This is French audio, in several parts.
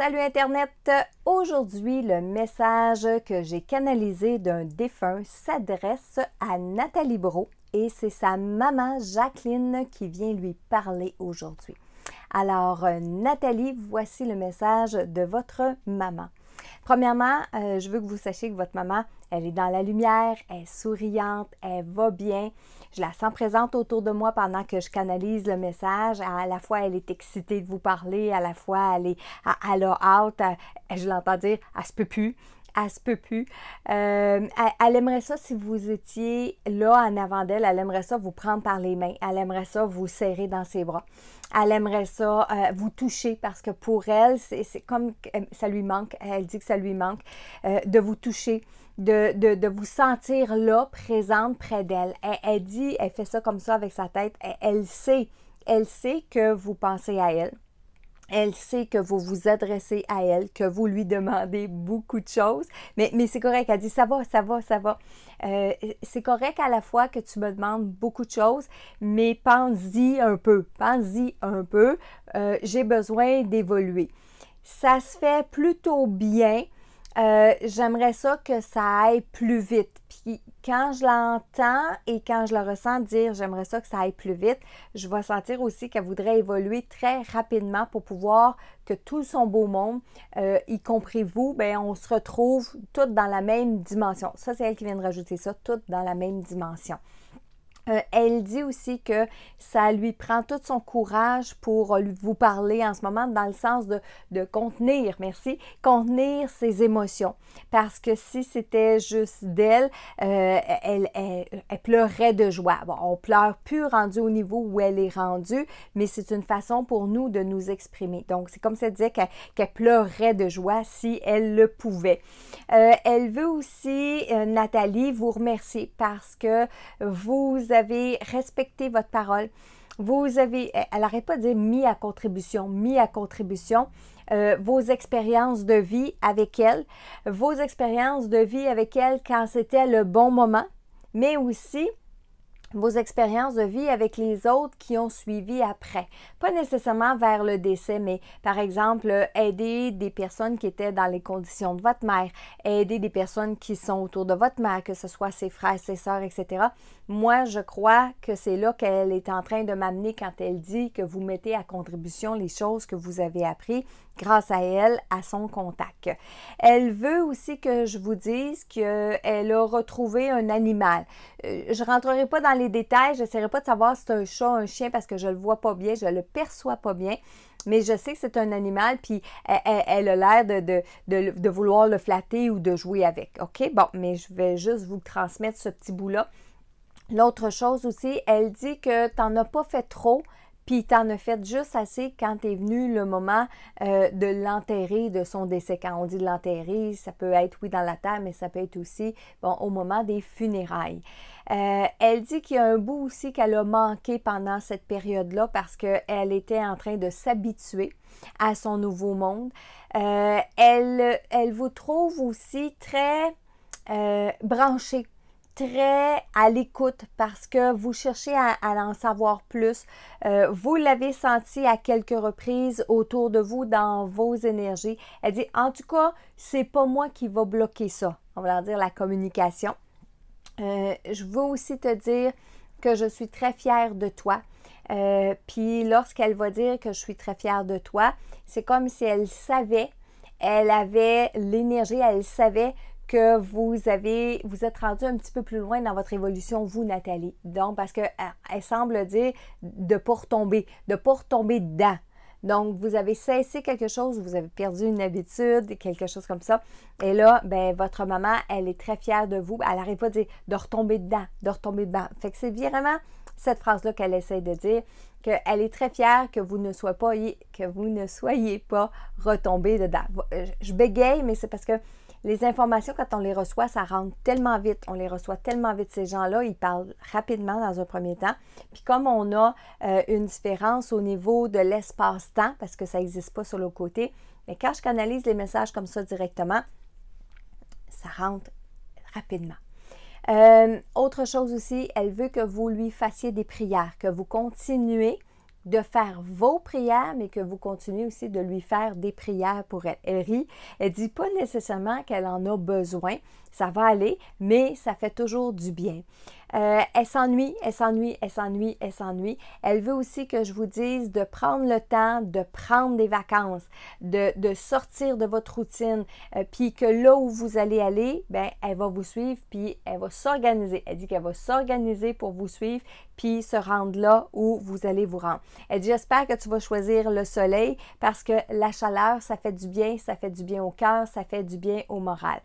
Salut Internet! Aujourd'hui, le message que j'ai canalisé d'un défunt s'adresse à Nathalie Brault et c'est sa maman Jacqueline qui vient lui parler aujourd'hui. Alors, Nathalie, voici le message de votre maman. Premièrement, je veux que vous sachiez que votre maman, elle est dans la lumière, elle est souriante, elle va bien. Je la sens présente autour de moi pendant que je canalise le message. À la fois, elle est excitée de vous parler, à la fois, elle a hâte, je l'entends dire, elle se peut plus. Elle se peut plus. Elle aimerait ça si vous étiez là en avant d'elle. Elle aimerait ça vous prendre par les mains. Elle aimerait ça vous serrer dans ses bras. Elle aimerait ça vous toucher parce que pour elle, c'est comme ça lui manque. Elle dit que ça lui manque de vous toucher, de vous sentir là, présente près d'elle. Elle dit, elle fait ça comme ça avec sa tête. Elle sait que vous pensez à elle. Elle sait que vous vous adressez à elle, que vous lui demandez beaucoup de choses, mais c'est correct. Elle dit ça va. C'est correct à la fois que tu me demandes beaucoup de choses, mais pense-y un peu. J'ai besoin d'évoluer. Ça se fait plutôt bien. J'aimerais ça que ça aille plus vite. Puis quand je l'entends et quand je le ressens dire j'aimerais ça que ça aille plus vite, je vais sentir aussi qu'elle voudrait évoluer très rapidement pour pouvoir que tout son beau monde, y compris vous, bien, on se retrouve toutes dans la même dimension. Ça, c'est elle qui vient de rajouter ça, toutes dans la même dimension. Elle dit aussi que ça lui prend tout son courage pour vous parler en ce moment dans le sens de contenir, contenir ses émotions. Parce que si c'était juste d'elle, elle pleurerait de joie. Bon, on pleure plus rendu au niveau où elle est rendue, mais c'est une façon pour nous de nous exprimer. Donc, c'est comme si elle disait qu'elle pleurerait de joie si elle le pouvait. Elle veut aussi, Nathalie, vous remercier parce que vous avez respecté votre parole. Vous avez, elle n'arrête pas de dire mis à contribution, vos expériences de vie avec elle, quand c'était le bon moment, mais aussi vos expériences de vie avec les autres qui ont suivi après. Pas nécessairement vers le décès, mais par exemple, aider des personnes qui étaient dans les conditions de votre mère, aider des personnes qui sont autour de votre mère, que ce soit ses frères, ses sœurs, etc. Moi, je crois que c'est là qu'elle est en train de m'amener quand elle dit que vous mettez à contribution les choses que vous avez apprises grâce à elle, à son contact. Elle veut aussi que je vous dise qu'elle a retrouvé un animal. Je ne rentrerai pas dans les détails, je n'essaierai pas de savoir si c'est un chat, un chien, parce que je ne le vois pas bien, je ne le perçois pas bien, mais je sais que c'est un animal, puis elle a l'air de vouloir le flatter ou de jouer avec. OK? Bon, mais je vais juste vous transmettre ce petit bout-là. L'autre chose aussi, elle dit que tu n'en as pas fait trop, puis tu en as fait juste assez quand est venu le moment de l'enterrer, de son décès. Quand on dit de l'enterrer, ça peut être, oui, dans la terre, mais ça peut être aussi, bon, au moment des funérailles. Elle dit qu'il y a un bout aussi qu'elle a manqué pendant cette période-là parce qu'elle était en train de s'habituer à son nouveau monde. Elle vous trouve aussi très branchée, très à l'écoute parce que vous cherchez à en savoir plus. Vous l'avez senti à quelques reprises autour de vous dans vos énergies. Elle dit, en tout cas, c'est pas moi qui va bloquer ça. On va leur dire la communication. Je veux aussi te dire que je suis très fière de toi. Puis lorsqu'elle va dire que je suis très fière de toi, c'est comme si elle savait, elle avait l'énergie, elle savait que vous êtes rendu un petit peu plus loin dans votre évolution, vous, Nathalie. Donc, parce qu'elle semble dire de ne pas retomber dedans. Donc, vous avez cessé quelque chose, vous avez perdu une habitude, quelque chose comme ça. Et là, ben, votre maman, elle est très fière de vous. Elle n'arrête pas de dire de retomber dedans. Fait que c'est vraiment cette phrase-là qu'elle essaie de dire, qu'elle est très fière que vous ne soyez pas retombé dedans. Je bégaye, mais c'est parce que les informations, quand on les reçoit, ça rentre tellement vite. On les reçoit tellement vite. Ces gens-là, ils parlent rapidement dans un premier temps. Puis comme on a une différence au niveau de l'espace-temps, parce que ça n'existe pas sur le côté, mais quand je canalise les messages comme ça directement, ça rentre rapidement. Autre chose aussi, elle veut que vous lui fassiez des prières, que vous continuez de faire vos prières, mais que vous continuez aussi de lui faire des prières pour elle. Elle rit, elle dit pas nécessairement qu'elle en a besoin, ça va aller, mais ça fait toujours du bien. Elle s'ennuie, elle s'ennuie, elle s'ennuie, elle s'ennuie. Elle veut aussi que je vous dise de prendre le temps, de prendre des vacances, de sortir de votre routine, puis que là où vous allez aller, ben elle va vous suivre, puis elle va s'organiser. Elle dit qu'elle va s'organiser pour vous suivre, puis se rendre là où vous allez vous rendre. Elle dit, j'espère que tu vas choisir le soleil parce que la chaleur, ça fait du bien au cœur, ça fait du bien au moral.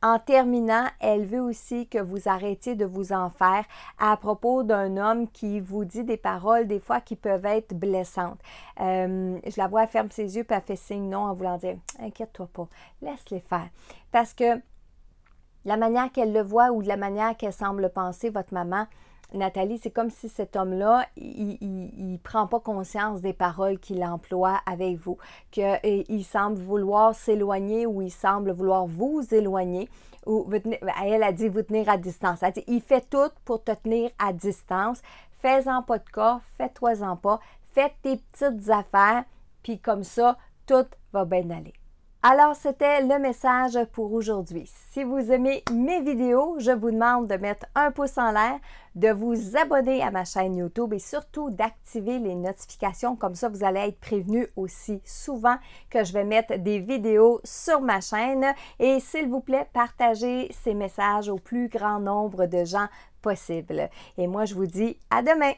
En terminant, elle veut aussi que vous arrêtiez de vous en faire à propos d'un homme qui vous dit des paroles des fois qui peuvent être blessantes. Je la vois, elle ferme ses yeux puis elle fait signe non en voulant dire « Inquiète-toi pas, laisse-les faire. » Parce que la manière qu'elle le voit ou de la manière qu'elle semble penser, votre maman, Nathalie, c'est comme si cet homme-là, il prend pas conscience des paroles qu'il emploie avec vous, qu'il semble vouloir s'éloigner ou il semble vouloir vous éloigner. Ou elle a dit vous tenir à distance. Elle a dit, il fait tout pour te tenir à distance. Fais-en pas de cas, fais-toi-en pas, fais tes petites affaires, puis comme ça, tout va bien aller. Alors, c'était le message pour aujourd'hui. Si vous aimez mes vidéos, je vous demande de mettre un pouce en l'air, de vous abonner à ma chaîne YouTube et surtout d'activer les notifications. Comme ça, vous allez être prévenu aussi souvent que je vais mettre des vidéos sur ma chaîne. Et s'il vous plaît, partagez ces messages au plus grand nombre de gens possible. Et moi, je vous dis à demain!